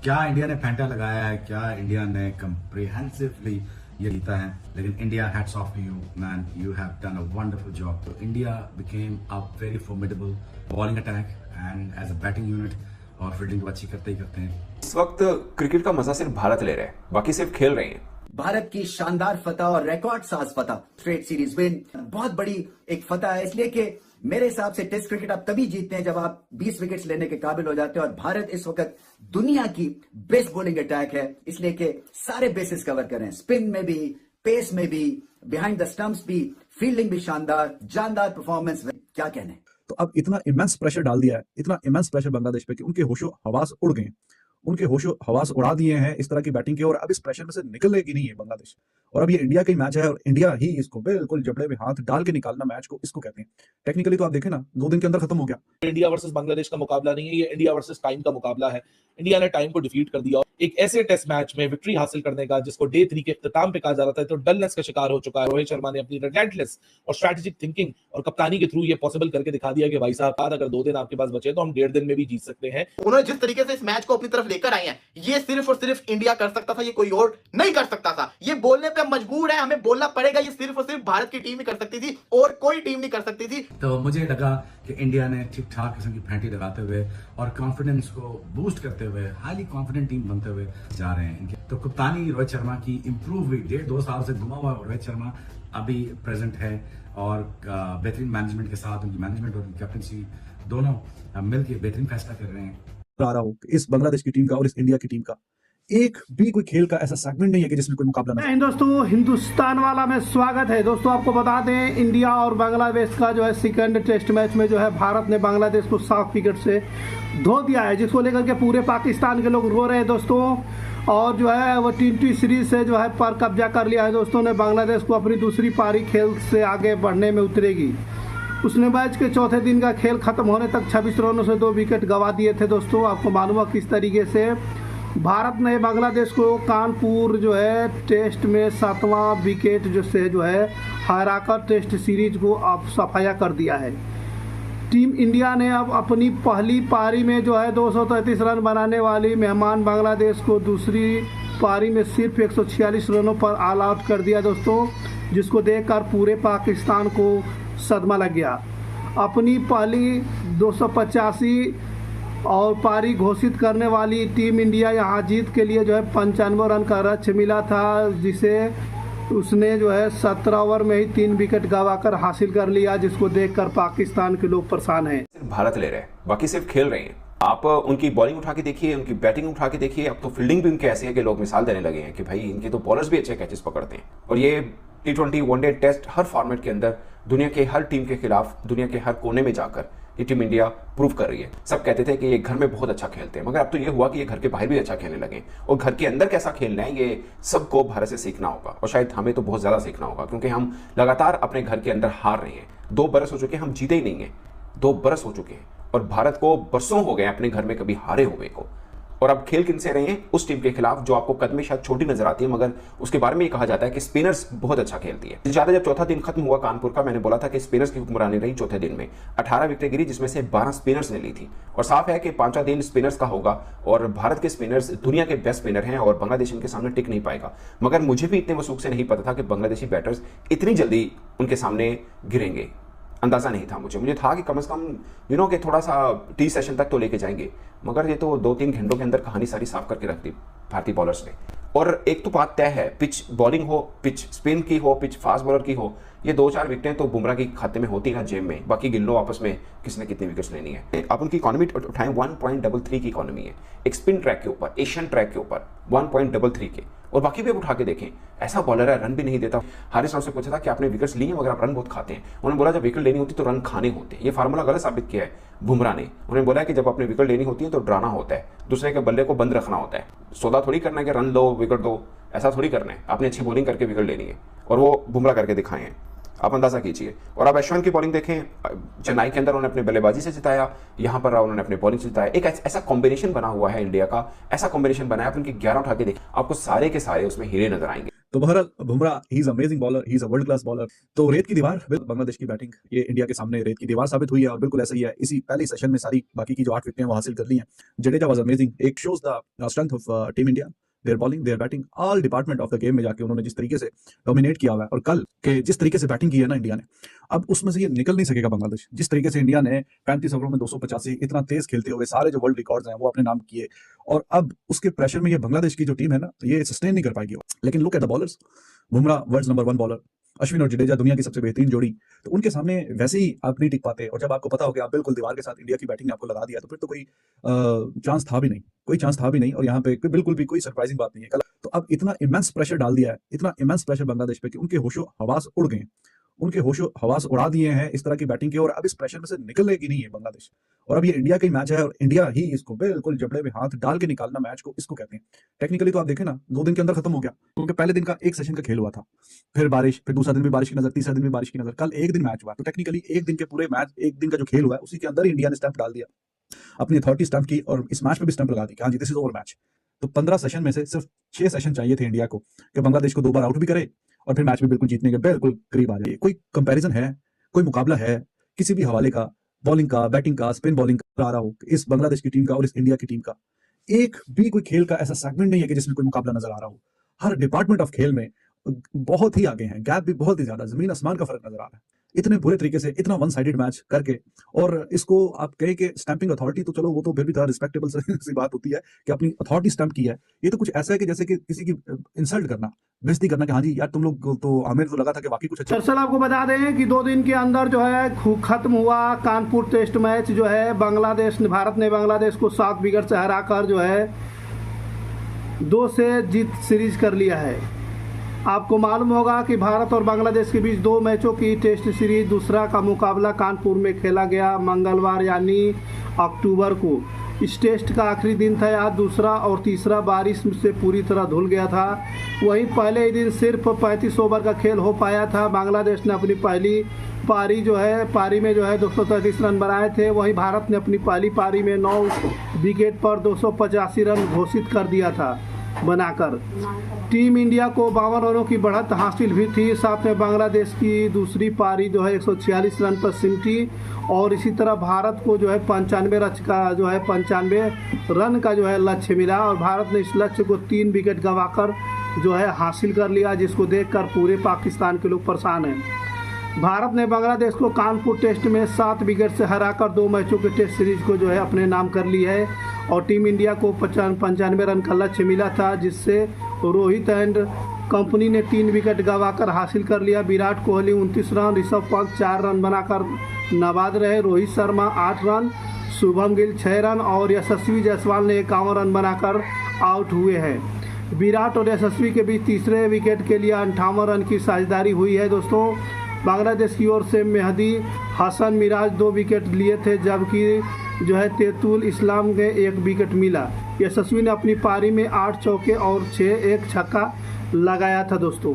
क्या इंडिया ने फैंटा लगाया है, क्या इंडिया ने कंप्रिहेंसिवली ये जीता है, लेकिन India hats off to you man, you have done a wonderful job. तो India became a very formidable bowling attack and as a batting unit, और फील्डिंग अच्छी करते ही करते हैं। इस वक्त क्रिकेट का मजा सिर्फ भारत ले रहे हैं, बाकी सिर्फ खेल रहे हैं। भारत की शानदार फतह और रिकॉर्ड साज फतह, स्ट्रेट सीरीज विन, बहुत बड़ी एक फतह है, इसलिए कि मेरे हिसाब से टेस्ट क्रिकेट आप तभी जीतते हैं जब आप 20 विकेट्स लेने के काबिल हो जाते हैं, और भारत इस वक्त दुनिया की बेस्ट बॉलिंग अटैक है, इसलिए कि सारे बेसिस कवर करें, स्पिन में भी, पेस में भी, बिहाइंड द स्टंप्स भी, फील्डिंग भी शानदार, जानदार परफॉर्मेंस, क्या कहने। तो अब इतना इमेंस प्रेशर डाल दिया है, इतना इमेंस प्रेशर बांग्लादेश पे कि उनके होशो हवास उड़ गए, उनके होशो हवास उड़ा दिए हैं इस तरह की बैटिंग के, और अब इस प्रेशर में से निकलेगी नहीं है बांग्लादेश। और अब ये इंडिया का ही मैच है, और इंडिया ही इसको बिल्कुल जबड़े में हाथ डाल के निकालना मैच को, इसको कहते हैं। टेक्निकली तो आप देखें ना, 2 दिन के अंदर खत्म हो गया। इंडिया वर्सेस बांग्लादेश का मुकाबला नहीं है, ये इंडिया वर्सेस टाइम का मुकाबला है। इंडिया ने टाइम को डिफीट कर दिया, एक ऐसे टेस्ट मैच में विक्ट्री हासिल करने का जिसको डे 3 के इख्तिताम पे कहा जा रहा था, तो डलनेस का शिकार हो चुका है। रोहित शर्मा ने अपनी रिलेंटलेस और स्ट्रेटेजिक थिंकिंग और कप्तानी के थ्रू ये पॉसिबल करके दिखा दिया कि भाई साहब, अगर 2 दिन आपके पास बचे तो हम 1.5 दिन में भी जीत सकते हैं। उन्होंने जिस तरीके से इस मैच को अपनी तरफ लेकर आए हैं, ये सिर्फ और सिर्फ इंडिया कर सकता था, ये कोई और नहीं कर सकता था। ये बोलने पे हम मजबूर है, हमें बोलना पड़ेगा, ये सिर्फ और सिर्फ भारत की टीम ही कर सकती थी और कोई टीम नहीं कर सकती थी। तो मुझे लगा कि इंडिया ने ठीक ठाक किस्म की फैंटी लगाते हुए और कॉन्फिडेंस को बूस्ट करते हुए हाईली कॉन्फिडेंट टीम बनते हुए जा रहे हैं। तो कप्तानी रोहित शर्मा की इंप्रूव हुई, 1.5-2 साल से घुमा हुआ रोहित शर्मा अभी प्रेजेंट है, और बेहतरीन मैनेजमेंट के साथ उनकी मैनेजमेंट और कैप्टनसी दोनों मिलकर बेहतरीन फैसला कर रहे हैं। आ रहा हो कि इस बांग्लादेश की टीम का और इस इंडिया की टीम का एक भी कोई खेल का ऐसा सेगमेंट नहीं है कि जिसमें कोई मुकाबला ना। दोस्तों, हिंदुस्तान वाला में स्वागत है। दोस्तों, आपको बता दें, इंडिया और बांग्लादेश का जो है सेकंड टेस्ट मैच में जो है भारत ने बांग्लादेश को 7 विकेट से धो दिया है, जिसको लेकर के पूरे पाकिस्तान के लोग रो रहे हैं दोस्तों। और जो है वो T20 सीरीज से जो है पर कब्जा कर लिया है दोस्तों ने। बांग्लादेश को अपनी दूसरी पारी खेल से आगे बढ़ने में उतरेगी। उसने मैच के चौथे दिन का खेल खत्म होने तक 26 रनों से 2 विकेट गंवा दिए थे दोस्तों। आपको मालूम है किस तरीके से भारत ने बांग्लादेश को कानपुर जो है टेस्ट में 7वां विकेट जो है हराकर टेस्ट सीरीज को अब सफाया कर दिया है। टीम इंडिया ने अब अपनी पहली पारी में जो है 233 रन बनाने वाली मेहमान बांग्लादेश को दूसरी पारी में सिर्फ 146 रनों पर ऑल आउट कर दिया दोस्तों, जिसको देखकर पूरे पाकिस्तान को सदमा लग गया। अपनी पहली 285 और पारी घोषित करने वाली टीम इंडिया यहाँ जीत के लिए जो है 95 रन का लक्ष्य मिला था, जिसे उसने जो है 17 ओवर में ही 3 विकेट गंवाकर हासिल कर लिया, जिसको देखकर पाकिस्तान के लोग परेशान हैं। सिर्फ भारत ले रहे हैं, बाकी सिर्फ खेल रहे हैं। आप उनकी बॉलिंग उठा के देखिए, उनकी बैटिंग उठा के देखिए, अब तो फील्डिंग भी उनकी ऐसी है कि लोग मिसाल देने लगे हैं कि भाई इनके तो बॉलर्स भी अच्छे कैचेस पकड़ते हैं। और ये T20 वनडे टेस्ट हर फॉर्मेट के अंदर दुनिया के हर टीम के खिलाफ दुनिया के हर कोने में जाकर ये टीम इंडिया प्रूव कर रही है। सब कहते थे कि ये घर में बहुत अच्छा खेलते हैं, मगर अब तो ये हुआ कि ये घर के बाहर भी अच्छा खेलने लगे, और घर के अंदर कैसा खेलना है ये सबको भारत से सीखना होगा, और शायद हमें तो बहुत ज्यादा सीखना होगा, क्योंकि हम लगातार अपने घर के अंदर हार रहे हैं। 2 बरस हो चुके हैं हम जीते ही नहीं है, 2 बरस हो चुके हैं, और भारत को बरसों हो गए अपने घर में कभी हारे हुए को। और अब खेल किनसे रहे हैं? उस टीम के खिलाफ जो आपको कद में शायद छोटी नजर आती है, मगर उसके बारे में ये कहा जाता है कि स्पिनर्स बहुत अच्छा खेलती है। ज्यादा जब चौथा दिन खत्म हुआ कानपुर का, मैंने बोला था कि स्पिनर्स की हुक्मरानी रही चौथे दिन में। 18 विकेटें गिरी, जिसमें से 12 स्पिनर्स ने ली थी, और साफ है कि 5वां दिन स्पिनर्स का होगा, और भारत के स्पिनर्स दुनिया के बेस्ट स्पिनर हैं, और बांग्लादेश इनके सामने टिक नहीं पाएगा। मगर मुझे भी इतने वसूख से नहीं पता था कि बांग्लादेशी बैटर्स इतनी जल्दी उनके सामने गिरेंगे, अंदाजा नहीं था मुझे था कि कम से कम कि थोड़ा सा टी सेशन तक तो लेके जाएंगे, मगर ये तो 2-3 घंटों के अंदर कहानी सारी साफ करके रख दी भारतीय बॉलर्स ने। और एक तो बात तय है, पिच बॉलिंग हो, पिच स्पिन की हो, पिच फास्ट बॉलर की हो, ये 2-4 विकेटें तो बुमराह की खाते में होती है जेब में, बाकी गिन लो आपस में किसने कितनी विकेट्स लेनी है। आप उनकी इकोनॉमी उठाएं, 1.33 की इकोनॉमी है, एक स्पिन ट्रैक के ऊपर, एशियन ट्रैक के ऊपर 1.33 के, और बाकी भी उठा के देखें, ऐसा बॉलर है रन भी नहीं देता। हारिस राव से पूछा था कि आपने विकेट्स लिए मगर आप रन बहुत खाते हैं, उन्होंने बोला जब विकेट लेनी होती तो रन खाने होते हैं। ये फार्मूला गलत साबित किया है बुमराह ने। उन्होंने बोला कि जब आपने विकेट लेनी होती है तो डराना होता है, दूसरे के बल्ले को बंद रखना होता है, सौदा थोड़ी करना है कि रन लो विकेट दो, ऐसा थोड़ी करना है। आपने अच्छी बॉलिंग करके विकेट लेनी है, और वो बुमराह करके दिखाए हैं, आप अंदाजा कीजिए। और अब अश्विन की बॉलिंग देखें, चेन्नई के अंदर उन्होंने अपने बल्लेबाजी से जिताया, यहाँ पर उन्होंने अपने बॉलिंग से जिताया। एक ऐसा कॉम्बिनेशन बना हुआ है इंडिया का, ऐसा कॉम्बिनेशन बनाया, आप उनके 11 उठा के देखें, आपको सारे के सारे उसमें हीरे नजर आएंगे। तो बहरहाल Bumrah he is amazing bowler, he is a world class bowler. तो रेत की दीवार बांग्लादेश की बैटिंग ये इंडिया के सामने रेत की दीवार साबित हुई है, और बिल्कुल ऐसा ही है। इसी पहले सेशन में सारी बाकी की जो 8 विकेटें वो हासिल कर ली हैं। जडेजा वाज अमेजिंग, एक shows the strength of team India, their bowling, their batting, all department of the game में जाके उन्होंने जिस तरीके से डोमिनेट किया हुआ है, और कल के जिस तरीके से बैटिंग की है ना इंडिया ने, अब उसमें से ये निकल नहीं सकेगा बांग्लादेश। जिस तरीके से इंडिया ने 35 ओवरों में 285 इतना तेज खेलते हुए सारे जो वर्ल्ड रिकॉर्ड्स हैं वो अपने नाम किए, और अब उसके प्रेशर में ये बांग्लादेश की जो टीम है ना, ये सस्टेन नहीं कर पाएगी। लेकिन look at the bowlers, Bumrah world number 1 bowler, Ashwin और जडेजा दुनिया की सबसे बेहतरीन जोड़ी, तो उनके सामने वैसे ही आप नहीं टिक पाते। और जब आपको पता हो कि आप बिल्कुल दीवार के साथ इंडिया की बैटिंग ने आपको लगा दिया, तो फिर तो कोई चांस था भी नहीं, कोई चांस था भी नहीं। और यहाँ पे बिल्कुल भी कोई सरप्राइजिंग बात नहीं है। कल तो अब इतना इमेंस प्रेशर डाल दिया है, इतना इमेंस प्रेशर बांग्लादेश पे कि उनके होशो हवास उड़ गए, उनके होशो हवास उड़ा दिए हैं इस तरह की बैटिंग के, और अब इस प्रेशर में से निकलेगी नहीं है बांग्लादेश। और अब ये इंडिया का ही मैच है, और इंडिया ही इसको बिल्कुल जबड़े में हाथ डाल के निकालना मैच को, इसको कहते हैं। टेक्निकली तो आप देखें ना, 2 दिन के अंदर खत्म हो गया, क्योंकि पहले दिन का एक सेशन का खेल हुआ था, फिर बारिश, फिर दूसरा दिन भी बारिश की नजर, तीसरा दिन भी बारिश की नजर, कल एक दिन मैच हुआ। तो टेक्निकली एक दिन के पूरे मैच, एक दिन का जो खेल हुआ है, उसी के अंदर ही इंडिया ने स्टंप डाल दिया, अपनी अथॉरिटी स्टंप की, और इस मैच में भी स्टंप लगा दी कि हाँ जी दिस इज ओवर मैच। तो 15 सेशन में से सिर्फ 6 सेशन चाहिए थे इंडिया को कि बांग्लादेश को 2 बार आउट भी करे और फिर मैच में बिल्कुल जीतने के बिल्कुल करीब आ जाए। कोई कंपैरिजन है, कोई मुकाबला है किसी भी हवाले का, बॉलिंग का, बैटिंग का, स्पिन बॉलिंग का आ रहा हो इस बांग्लादेश की टीम का और इस इंडिया की टीम का? एक भी कोई खेल का ऐसा सेगमेंट नहीं है कि जिसमें कोई मुकाबला नजर आ रहा हो। हर डिपार्टमेंट ऑफ खेल में बहुत ही आगे हैं, गैप भी बहुत ही ज्यादा, जमीन आसमान का फर्क नजर आ रहा है। इतने बुरे तरीके से इतना वन साइडेड मैच करके, और इसको आप कहें कि स्टैंपिंग अथॉरिटी, तो चलो वो तो फिर भी थोड़ा रिस्पेक्टेबल सी बात होती है कि अपनी अथॉरिटी स्टैंप की है। ये तो कुछ ऐसा है कि जैसे कि किसी की इंसल्ट करना, बेइज्जती करना कि हाँ जी यार तुम लोग तो, हमें तो लगा था कि वाकई कुछ अच्छा। दरअसल आपको बता दें कि 2 दिन के अंदर जो है खत्म हुआ कानपुर टेस्ट मैच, जो है भारत ने बांग्लादेश को 7 विकेट से हराकर जो है 2 से जीत सीरीज कर लिया है। आपको मालूम होगा कि भारत और बांग्लादेश के बीच 2 मैचों की टेस्ट सीरीज दूसरा का मुकाबला कानपुर में खेला गया मंगलवार यानी अक्टूबर को। इस टेस्ट का आखिरी दिन था। आज दूसरा और तीसरा बारिश से पूरी तरह धुल गया था। वहीं पहले ही दिन सिर्फ 35 ओवर का खेल हो पाया था। बांग्लादेश ने अपनी पहली पारी में जो है 233 रन बनाए थे। वहीं भारत ने अपनी पहली पारी में 9 विकेट पर 285 रन घोषित कर दिया था बनाकर। टीम इंडिया को 52 रनों की बढ़त हासिल हुई थी। साथ में बांग्लादेश की दूसरी पारी जो है 146 रन पर सिमटी, और इसी तरह भारत को जो है 95 रन का जो है लक्ष्य मिला, और भारत ने इस लक्ष्य को 3 विकेट गंवाकर जो है हासिल कर लिया, जिसको देखकर पूरे पाकिस्तान के लोग परेशान हैं। भारत ने बांग्लादेश को कानपुर टेस्ट में 7 विकेट से हराकर 2 मैचों के टेस्ट सीरीज को जो है अपने नाम कर ली है, और टीम इंडिया को 95 रन का लक्ष्य मिला था, जिससे रोहित एंड कंपनी ने 3 विकेट गंवाकर हासिल कर लिया। विराट कोहली 29 रन, ऋषभ पंत 4 रन बनाकर नवाद रहे, रोहित शर्मा 8 रन, शुभम गिल 6 रन और यशस्वी जायसवाल ने 51 रन बनाकर आउट हुए हैं। विराट और यशस्वी के बीच तीसरे विकेट के लिए 58 रन की साझेदारी हुई है। दोस्तों, बांग्लादेश की ओर से मेहदी हसन मिराज 2 विकेट लिए थे, जबकि जो है तेतुल इस्लाम ने 1 विकेट मिला। यशस्वी ने अपनी पारी में 8 चौके और 1 छक्का लगाया था। दोस्तों